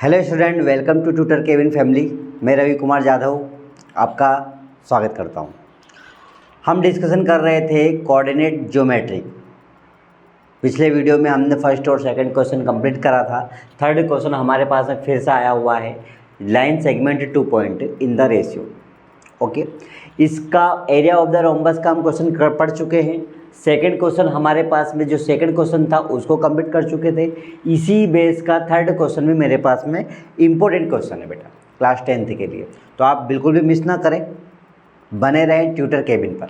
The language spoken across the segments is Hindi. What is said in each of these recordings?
Hello student, welcome to tutor Kevin family. मैं रवि कुमार जाधव आपका स्वागत करता हूं। हम डिस्कशन कर रहे थे कोऑर्डिनेट ज्योमेट्री। पिछले वीडियो में हमने फर्स्ट और सेकंड क्वेश्चन कंप्लीट करा था। थर्ड क्वेश्चन हमारे पास में फिर से आया हुआ है, line segment two point in the ratio. Okay, इसका एरिया ऑफ द रोम्बस का हम क्वेश्चन पढ़ चुके हैं। सेकंड क्वेश्चन हमारे पास में जो सेकंड क्वेश्चन था उसको कंप्लीट कर चुके थे। इसी बेस का थर्ड क्वेश्चन भी मेरे पास में इम्पोर्टेंट क्वेश्चन है बेटा, क्लास 10th के लिए। तो आप बिल्कुल भी मिस ना करें, बने रहें ट्यूटर केबिन पर।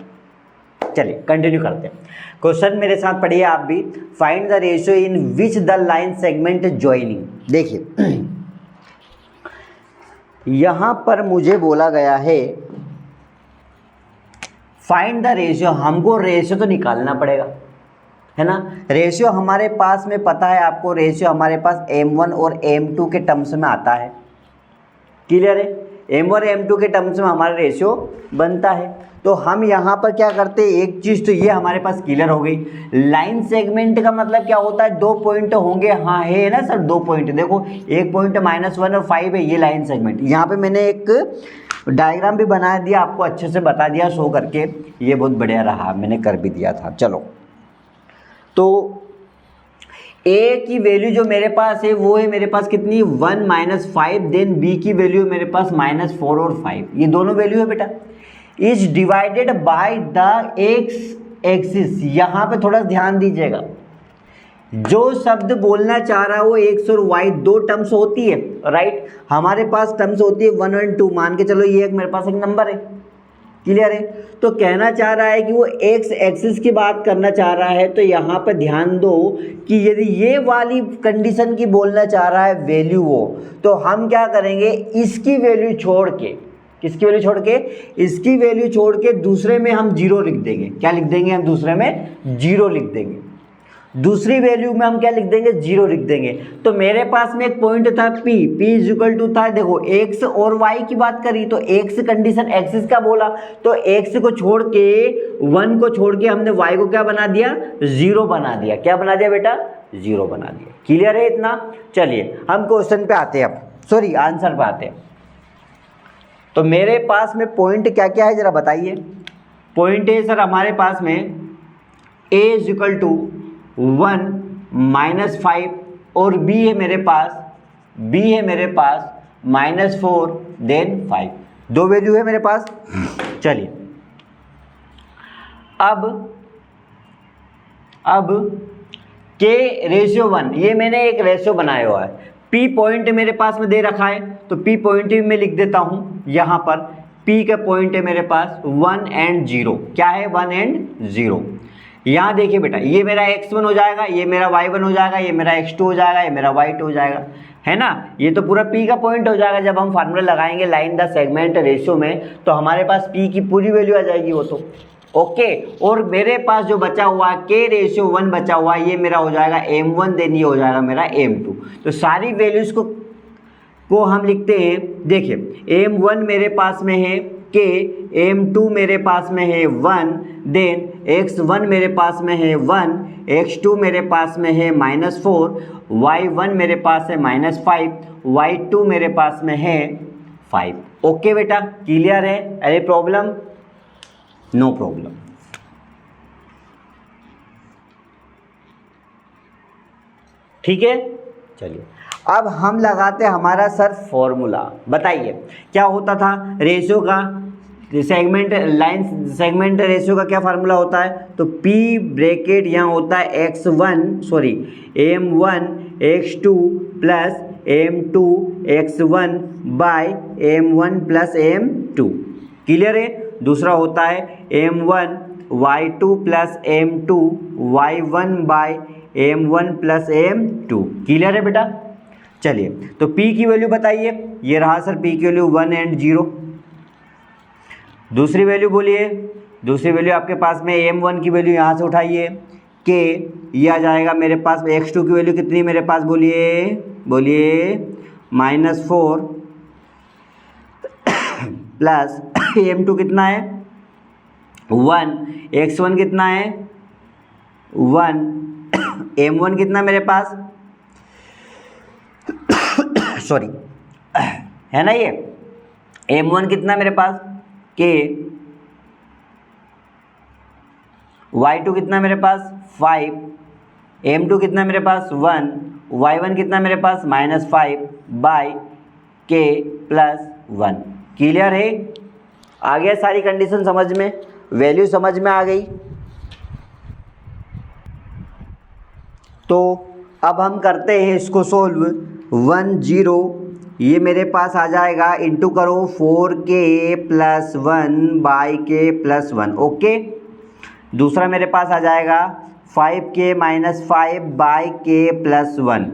चलिए कंटिन्यू करते हैं। क्वेश्चन मेरे साथ पढ़िए आप भी। Find the ratio in which the line segment joining. देखिए यहाँ पर मुझे बोला गया है फाइंड द रेशियो। हमको रेशियो तो निकालना पड़ेगा, है ना। रेशियो हमारे पास में पता है आपको, रेशियो हमारे पास m1 और m2 के टर्म्स में आता है। क्लियर है, m1 और m2 के टर्म्स में हमारा रेशियो बनता है। तो हम यहाँ पर क्या करते हैं, एक चीज़ तो ये हमारे पास क्लियर हो गई। लाइन सेगमेंट का मतलब क्या होता है, दो पॉइंट होंगे। हाँ है ना सर, दो पॉइंट। देखो एक पॉइंट -1 और 5 है, ये लाइन सेगमेंट। यहाँ पे मैंने एक डायग्राम भी बना दिया, आपको अच्छे से बता दिया शो करके। ये बहुत बढ़िया रहा, मैंने कर भी दिया था। चलो, तो ए की वैल्यू जो मेरे पास है वो है मेरे पास कितनी, 1 - 5। देन बी की वैल्यू मेरे पास -4 और 5, ये दोनों वैल्यू है बेटा। Is divided by the x axis. यहाँ पे थोड़ा ध्यान दीजिएगा, जो शब्द बोलना चाह रहा है वो एक्स और वाई दो टर्म्स होती है, राइट। हमारे पास टर्म्स होती है 1 और 2। मान के चलो ये एक मेरे पास एक नंबर है, क्लियर है। तो कहना चाह रहा है कि वो एक्स एक्सिस की बात करना चाह रहा है। तो यहाँ पे ध्यान दो कि यदि ये वाली कंडीशन की बोलना चाह रहा है वैल्यू वो, तो हम क्या करेंगे, इसकी वैल्यू छोड़ के, किसकी वैल्यू छोड़ के, इसकी वैल्यू छोड़ के दूसरे में हम 0 लिख देंगे। क्या लिख देंगे हम दूसरे में, 0 लिख देंगे। दूसरी वैल्यू में हम क्या लिख देंगे, 0 लिख देंगे। तो मेरे पास में एक पॉइंट था P इक्वल टू था, देखो x और y की बात करी तो x कंडीशन एक्सिस का बोला, तो x को छोड़ के 1 को छोड़ के हमने y को क्या बना दिया, 0 बना दिया। क्या बना दिया बेटा, 0 बना दिया। क्लियर है इतना। चलिए हम क्वेश्चन पे आते हैं, अब सॉरी आंसर पे आते हैं। तो मेरे पास में पॉइंट क्या क्या है जरा बताइए। पॉइंट है सर हमारे पास में a इक्वल टू 1 - 5 और b है मेरे पास -4 देन 5। दो वैल्यू है मेरे पास। चलिए अब k रेशियो 1, ये मैंने एक रेशियो बनाया हुआ है। p पॉइंट मेरे पास में दे रखा है, तो p पॉइंट भी मैं लिख देता हूं। यहां पर p का पॉइंट है मेरे पास 1 और 0। क्या है, 1 और 0। यहाँ देखिए बेटा, ये मेरा x1 हो जाएगा, ये मेरा y1 हो जाएगा, ये मेरा x2 हो जाएगा, ये मेरा y2 हो जाएगा, है ना। ये तो पूरा p का पॉइंट हो जाएगा। जब हम फार्मूला लगाएंगे लाइन द सेगमेंट रेशियो में, तो हमारे पास p की पूरी वैल्यू आ जाएगी वो तो। ओके, और मेरे पास जो बचा हुआ है k रेशियो 1 बचा हुआ है, ये मेरा हो जाएगा m1, देन ये हो जाएगा मेरा m2। तो सारी वैल्यूज को हम लिखते हैं। देखिए m1 मेरे पास में है k, m2 मेरे पास में है 1, देन x1 मेरे पास में है 1, x2 मेरे पास में है -4, y1 मेरे पास है -5, y2 मेरे पास में है 5। ओके बेटा, क्लियर है। अरे प्रॉब्लम, नो प्रॉब्लम। ठीक है, चलिए अब हम लगाते हैं हमारा सर फॉर्मूला। बताइए क्या होता था रेशियो का, सेगमेंट लाइन सेगमेंट रेशियो का क्या फार्मूला होता है। तो P ब्रैकेट यहाँ होता है m1 x2 plus m2 x1 bye m1 plus m2। Clear है। दूसरा होता है m1 y2 plus m2 y1 bye m1 plus m2। Clear है बेटा। चलिए तो P की वैल्यू बताइए। ये रहा सर P की वैल्यू 1 और 0। दूसरी वैल्यू बोलिए, दूसरी वैल्यू आपके पास में m1 की वैल्यू यहाँ से उठाइए, k ये आ जाएगा मेरे पास। x2 की वैल्यू कितनी मेरे पास, बोलिए -4 प्लस m2 कितना है 1, x1 कितना है 1, m1 कितना मेरे पास सॉरी, है ना ये m1 कितना मेरे पास k, y2 कितना मेरे पास 5, m2 कितना मेरे पास 1, y1 कितना मेरे पास -5 बाई k प्लस 1। क्लियर है? आ गया सारी कंडीशन समझ में, वैल्यू समझ में आ गई। तो अब हम करते हैं इसको सोल्व। 1 0 ये मेरे पास आ जाएगा, इंटू करो 4k प्लस 1 बाई के प्लस 1। ओके, दूसरा मेरे पास आ जाएगा 5k माइनस 5 बाई के प्लस 1।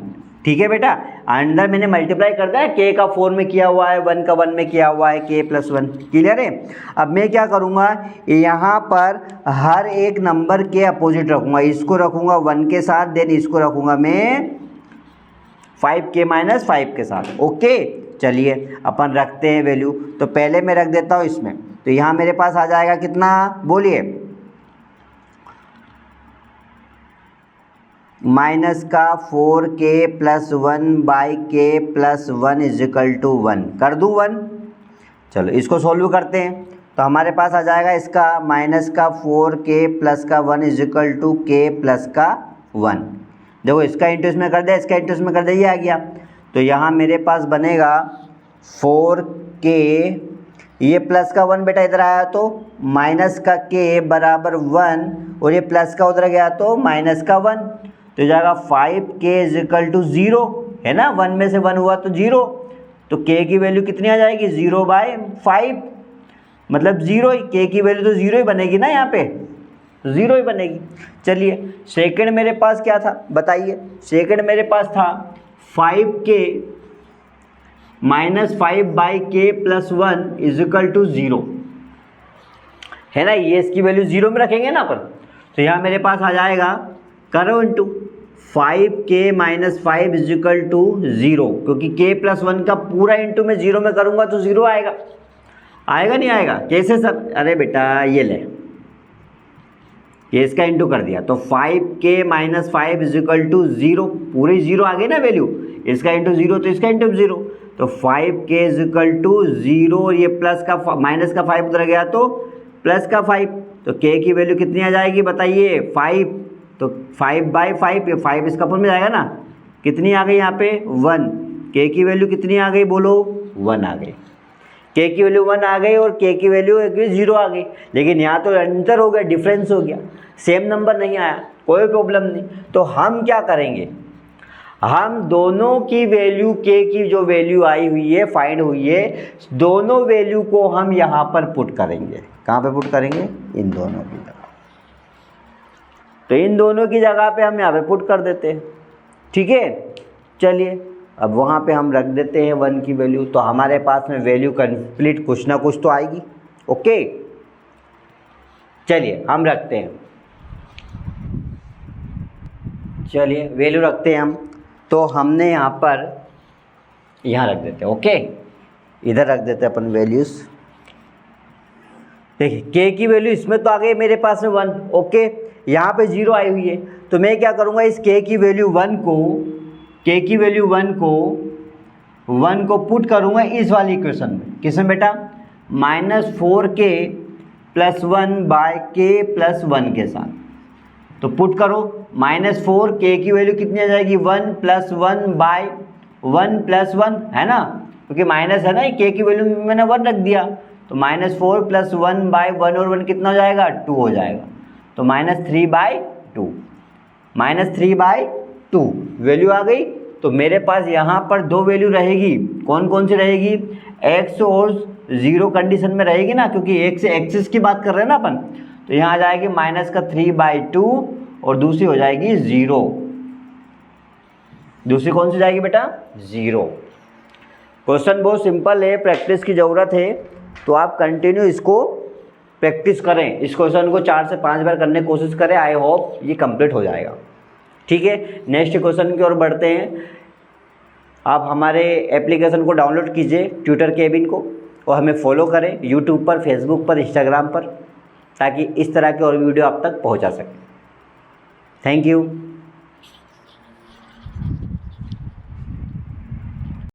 ठीक है बेटा, अंदर मैंने मल्टीप्लाई कर दिया, k का 4 में किया हुआ है, 1 का 1 में किया हुआ है, k प्लस 1। क्लियर है? अब मैं क्या करूँगा, यहाँ पर हर एक नंबर के अपोजिट रखूँगा। इसको रखूँगा 1 के साथ, देन इसको रखूँगा मैं 5k माइनस 5 के साथ। ओके, चलिए अपन रखते हैं वैल्यू। तो पहले मैं रख देता हूँ इसमें, तो यहाँ मेरे पास आ जाएगा कितना, बोलिए, माइनस का 4k प्लस 1 बाई के प्लस 1 इजिकल टू 1। कर दूँ 1? चलो इसको सोल्व करते हैं। तो हमारे पास आ जाएगा इसका माइनस का 4k प्लस का 1 इजिकल टू k प्लस का 1। देखो इसका इंटू इसमें कर दिया, इसका इंटू इसमें कर दिया, ये आ गया। तो यहाँ मेरे पास बनेगा 4k, ये प्लस का 1 बेटा इधर आया तो माइनस का k बराबर 1, और ये प्लस का उधर गया तो माइनस का 1। तो जाएगा 5k इजिकल टू 0, है ना, 1 में से 1 हुआ तो 0। तो k की वैल्यू कितनी आ जाएगी, 0/5, मतलब 0 ही, k की वैल्यू तो 0 ही बनेगी ना, यहाँ पे 0 ही बनेगी। चलिए सेकंड मेरे पास क्या था बताइए, सेकंड मेरे पास था 5k माइनस 5 बाई के प्लस 1 इजिकल टू 0, है ना, ये इसकी वैल्यू 0 में रखेंगे ना अपन। तो यहाँ मेरे पास आ जाएगा, करो into 5k minus 5 is equal to 0, क्योंकि k प्लस 1 का पूरा इंटू मैं 0 में करूँगा तो 0 आएगा। आएगा नहीं आएगा? कैसे सर? अरे बेटा ये ले, ये इसका इंटू कर दिया, तो 5k माइनस 5 इजिकल टू 0, पूरी 0 आ गई ना वैल्यू, इसका इंटू 0 तो इसका इंटू 0। तो 5k इजिकल टू 0, और ये प्लस का माइनस का 5 उधर गया तो प्लस का 5, तो k की वैल्यू कितनी आ जाएगी बताइए, 5। तो 5/5, ये 5 इसका अपन में जाएगा ना, कितनी आ गई यहाँ पे 1, k की वैल्यू कितनी आ गई बोलो, 1 आ गई। k की वैल्यू 1 आ गई और k की वैल्यू 0 आ गई, लेकिन यहाँ तो अंतर हो गया, डिफरेंस हो गया, सेम नंबर नहीं आया, कोई प्रॉब्लम नहीं। तो हम क्या करेंगे, हम दोनों की वैल्यू, k की जो वैल्यू आई हुई है, फाइंड हुई है, दोनों वैल्यू को हम यहाँ पर पुट करेंगे। कहाँ पे पुट करेंगे, इन दोनों की जगह। तो इन दोनों की जगह पे हम यहाँ पे पुट कर देते हैं। ठीक है, चलिए अब वहाँ पे हम रख देते हैं 1 की वैल्यू, तो हमारे पास में वैल्यू कंप्लीट कुछ ना कुछ तो आएगी। ओके, चलिए हम रखते हैं, चलिए वैल्यू रखते हैं हम। तो हमने यहाँ पर यहाँ रख देते हैं। ओके, इधर रख देते हैं अपन वैल्यूज़। देखिए k की वैल्यू इसमें तो आ गई मेरे पास में 1। ओके, यहाँ पे 0 आई हुई है, तो मैं क्या करूँगा, इस k की वैल्यू 1 को, k की वैल्यू 1 को पुट करूँगा इस वाली इक्वेशन में। किसमें बेटा, -4k plus 1 bye k plus 1 के साथ। तो पुट करो, -4, k की वैल्यू कितनी आ जाएगी, 1 प्लस 1 बाय 1 प्लस 1, है ना, क्योंकि माइनस है ना, k की वैल्यू मैंने 1 रख दिया। तो -4 प्लस 1 बाय 1 और 1 कितना हो जाएगा, 2 हो जाएगा। तो -3/2, -3/2 वैल्यू आ गई। तो मेरे पास यहाँ पर दो वैल्यू रहेगी, कौन कौन सी रहेगी, x और 0 कंडीशन में रहेगी ना, क्योंकि x से एक्सिस की बात कर रहे हैं ना अपन। तो यहाँ आ जाएगी -3/2 और दूसरी हो जाएगी 0। दूसरी कौन सी जाएगी बेटा, 0। क्वेश्चन बहुत सिंपल है, प्रैक्टिस की ज़रूरत है, तो आप कंटिन्यू इसको प्रैक्टिस करें। इस क्वेश्चन को 4 से 5 बार करने की कोशिश करें, आई होप ये कंप्लीट हो जाएगा। ठीक है, नेक्स्ट क्वेश्चन की ओर बढ़ते हैं। आप हमारे एप्लीकेशन को डाउनलोड कीजिए, ट्यूटर केबिन को, और हमें फॉलो करें यूट्यूब पर, फेसबुक पर, इंस्टाग्राम पर, ताकि इस तरह के और वीडियो आप तक पहुंचा सकें। Thank you.